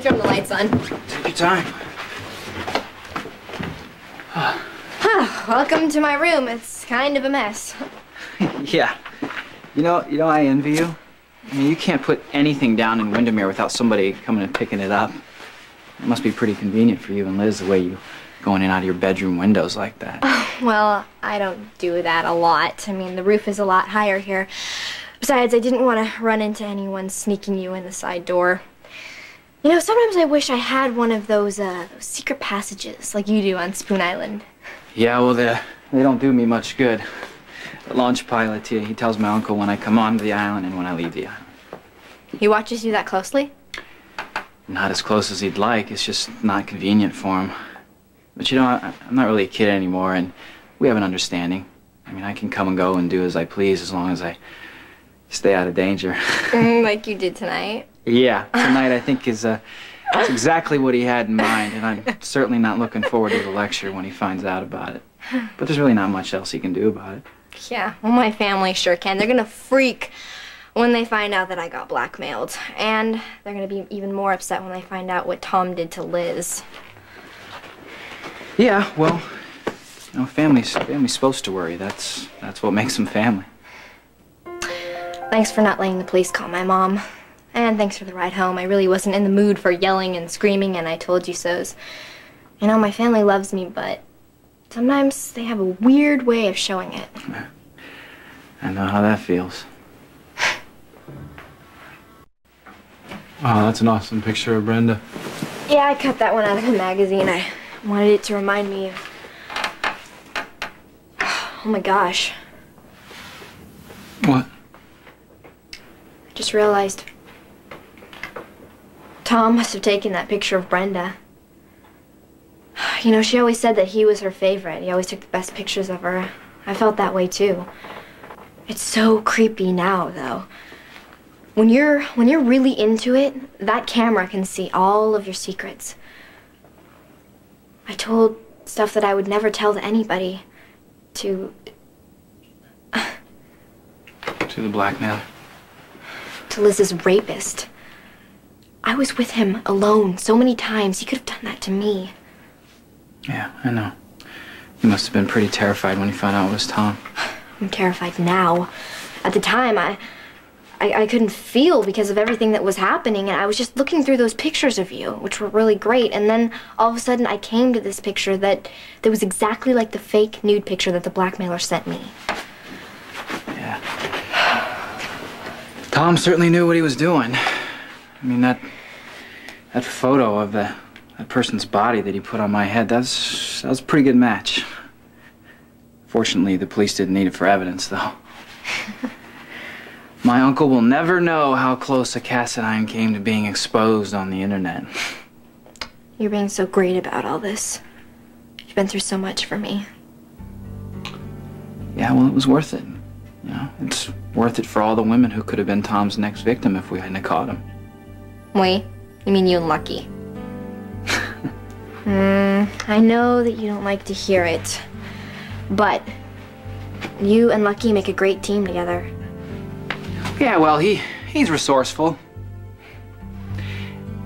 turn the lights on. Take your time. Welcome to my room. It's kind of a mess. Yeah. You know, I envy you. I mean, you can't put anything down in Windermere without somebody coming and picking it up. It must be pretty convenient for you and Liz, the way you go in and out of your bedroom windows like that. Well, I don't do that a lot. I mean, the roof is a lot higher here. Besides, I didn't want to run into anyone sneaking you in the side door. You know, sometimes I wish I had one of those secret passages like you do on Spoon Island. Yeah, well, they don't do me much good. The launch pilot, he tells my uncle when I come onto the island and when I leave the island. He watches you that closely? Not as close as he'd like. It's just not convenient for him. But you know, I'm not really a kid anymore, and we have an understanding. I mean, I can come and go and do as I please as long as I stay out of danger. Like you did tonight? Yeah, tonight I think is that's exactly what he had in mind, and I'm certainly not looking forward to the lecture when he finds out about it. But there's really not much else he can do about it. Yeah, well, my family sure can. They're gonna freak when they find out that I got blackmailed. And they're gonna be even more upset when they find out what Tom did to Liz. Yeah, well, you know, family's supposed to worry. That's what makes them family. Thanks for not letting the police call my mom. And thanks for the ride home. I really wasn't in the mood for yelling and screaming, and I told you so's. You know, my family loves me, but sometimes they have a weird way of showing it. I know how that feels. Wow, that's an awesome picture of Brenda. Yeah, I cut that one out of a magazine. I wanted it to remind me of... Oh my gosh. What? I just realized Tom must have taken that picture of Brenda. You know, she always said that he was her favorite. He always took the best pictures of her. I felt that way too. It's so creepy now, though. When you're really into it, that camera can see all of your secrets. I told stuff that I would never tell to anybody. To the blackmailer? To Liz's rapist. I was with him alone so many times. He could have done that to me. Yeah, I know. You must have been pretty terrified when you found out it was Tom. I'm terrified now. At the time, I couldn't feel because of everything that was happening, and I was just looking through those pictures of you, which were really great, and then all of a sudden I came to this picture that was exactly like the fake nude picture that the blackmailer sent me. Yeah. Tom certainly knew what he was doing. I mean, that photo of that person's body that he put on my head, that was a pretty good match. Fortunately, the police didn't need it for evidence, though. My uncle will never know how close a Cassadine came to being exposed on the internet. You're being so great about all this. You've been through so much for me. Yeah, well, it was worth it. You know, it's worth it for all the women who could have been Tom's next victim if we hadn't caught him. Wait, you mean you and Lucky? I know that you don't like to hear it, but you and Lucky make a great team together. Yeah, well, he's resourceful.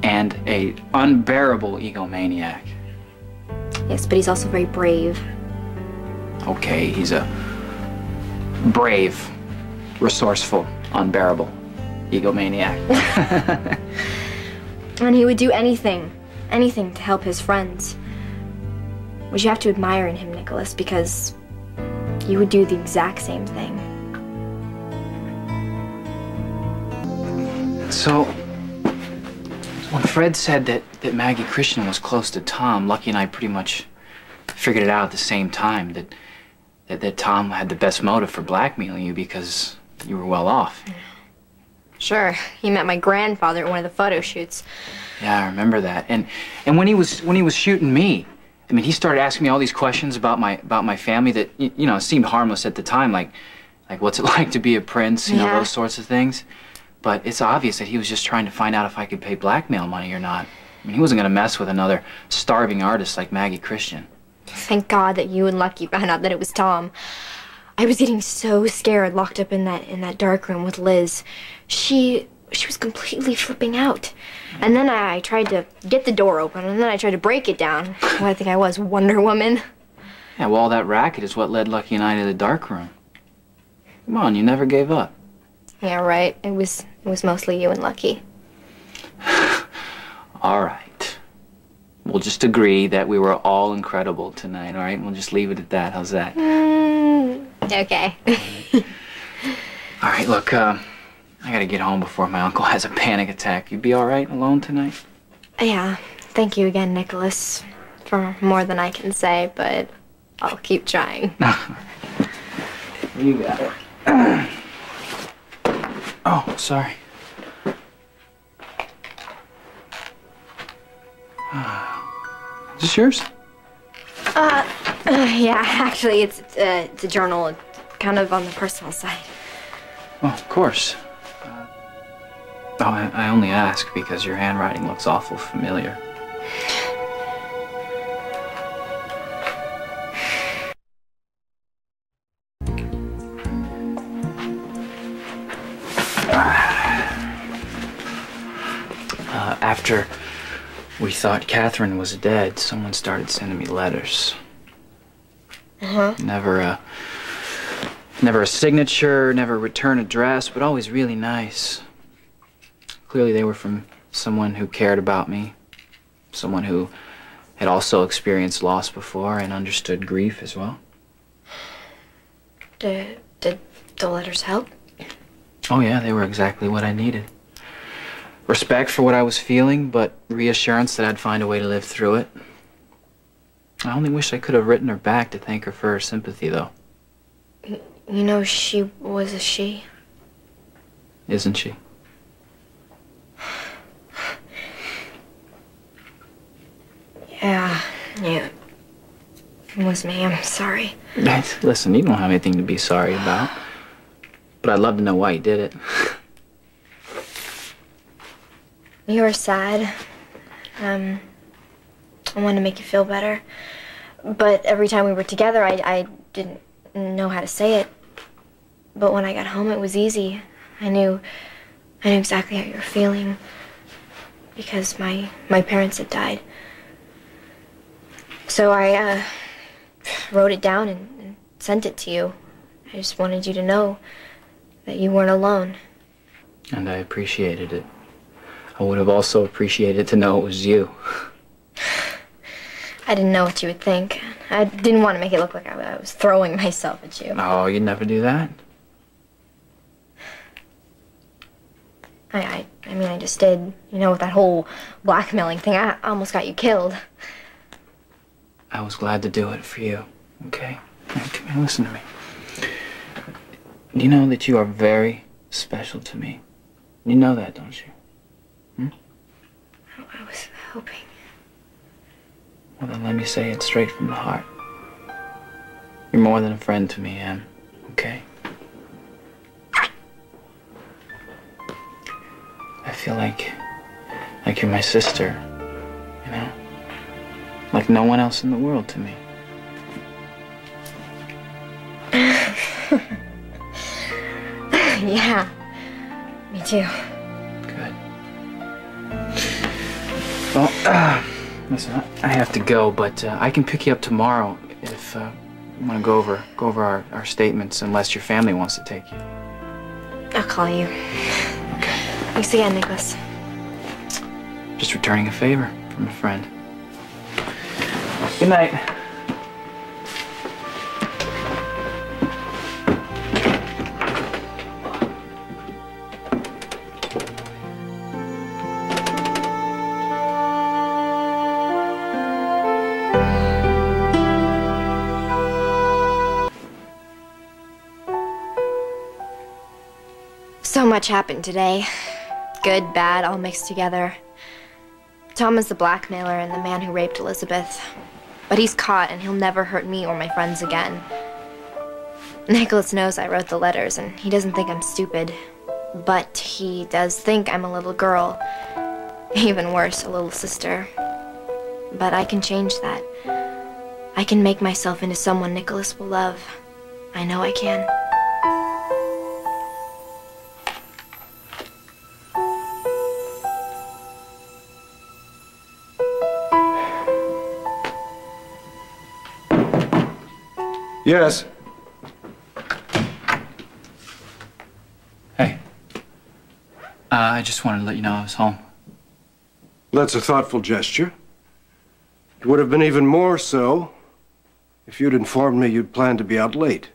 And a unbearable egomaniac. Yes, but he's also very brave. Okay, he's a brave, resourceful, unbearable egomaniac. And he would do anything to help his friends. Which you have to admire in him, Nikolas, because you would do the exact same thing. So, when Fred said that Maggie Christian was close to Tom, Lucky and I pretty much figured it out at the same time, that Tom had the best motive for blackmailing you because you were well off. Sure, he met my grandfather at one of the photo shoots. Yeah, I remember that. And when he was shooting me, I mean, he started asking me all these questions about my family that you know seemed harmless at the time, like what's it like to be a prince, you know, those sorts of things. But it's obvious that he was just trying to find out if I could pay blackmail money or not. I mean, he wasn't going to mess with another starving artist like Maggie Christian. Thank God that you and Lucky found out that it was Tom. I was getting so scared locked up in that dark room with Liz. She she was completely flipping out. And then I tried to get the door open, and then I tried to break it down. What I think I was, Wonder Woman. Yeah, well, all that racket is what led Lucky and I to the dark room. Come on, you never gave up. Yeah, right. It was mostly you and Lucky. All right. We'll just agree that we were all incredible tonight, all right? We'll just leave it at that. How's that? Okay. All right, look, I gotta get home before my uncle has a panic attack. You be all right alone tonight? Yeah. Thank you again, Nicholas, for more than I can say, but I'll keep trying. You got it. Oh, sorry. Is this yours? Yeah, actually, it's a journal, kind of on the personal side. Oh, of course. I only ask because your handwriting looks awful familiar. After we thought Catherine was dead, someone started sending me letters. Never a signature, never a return address, but always really nice. Clearly they were from someone who cared about me, someone who had also experienced loss before and understood grief as well. Did the letters help? Oh yeah, they were exactly what I needed. Respect for what I was feeling, but reassurance that I'd find a way to live through it. I only wish I could have written her back to thank her for her sympathy, though. You know, she was a she. Isn't she? Yeah. It was me. I'm sorry. Listen, you don't have anything to be sorry about. But I'd love to know why you did it. You were sad. I wanted to make you feel better. But every time we were together, I didn't know how to say it. But when I got home, it was easy. I knew exactly how you were feeling. Because my parents had died. So I wrote it down and sent it to you. I just wanted you to know that you weren't alone. And I appreciated it. I would have also appreciated to know it was you. I didn't know what you would think. I didn't want to make it look like I was throwing myself at you. Oh, you'd never do that. I mean, I just did. You know, with that whole blackmailing thing, I almost got you killed. I was glad to do it for you, okay? Now, come here, listen to me. Do you know that you are very special to me? You know that, don't you? I was hoping. Well, then let me say it straight from the heart. You're more than a friend to me, Em, okay? I feel like you're my sister, you know? Like no one else in the world to me. Yeah, me too. Good. Well, listen, I have to go, but I can pick you up tomorrow if you want to go over our statements, unless your family wants to take you. I'll call you. Okay. Thanks again, Nicholas. Just returning a favor from a friend. Good night. So much happened today. Good, bad, all mixed together. Tom is the blackmailer and the man who raped Elizabeth. But he's caught and he'll never hurt me or my friends again. Nicholas knows I wrote the letters and he doesn't think I'm stupid. But he does think I'm a little girl. Even worse, a little sister. But I can change that. I can make myself into someone Nicholas will love. I know I can. Yes. Hey. I just wanted to let you know I was home. That's a thoughtful gesture. It would have been even more so if you'd informed me you'd planned to be out late.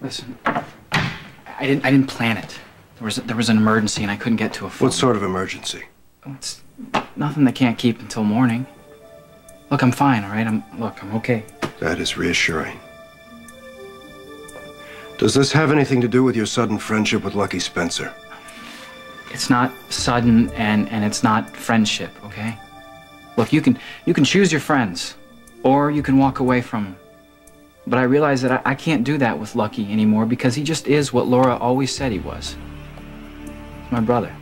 Listen, I didn't plan it. There was an emergency and I couldn't get to a phone. What sort of emergency? It's nothing that can't keep until morning. Look, I'm fine, all right? I'm okay. That is reassuring. Does this have anything to do with your sudden friendship with Lucky Spencer? It's not sudden and it's not friendship, okay? Look, you can choose your friends or you can walk away from them. But I realize that I can't do that with Lucky anymore because he just is what Laura always said he was. He's my brother.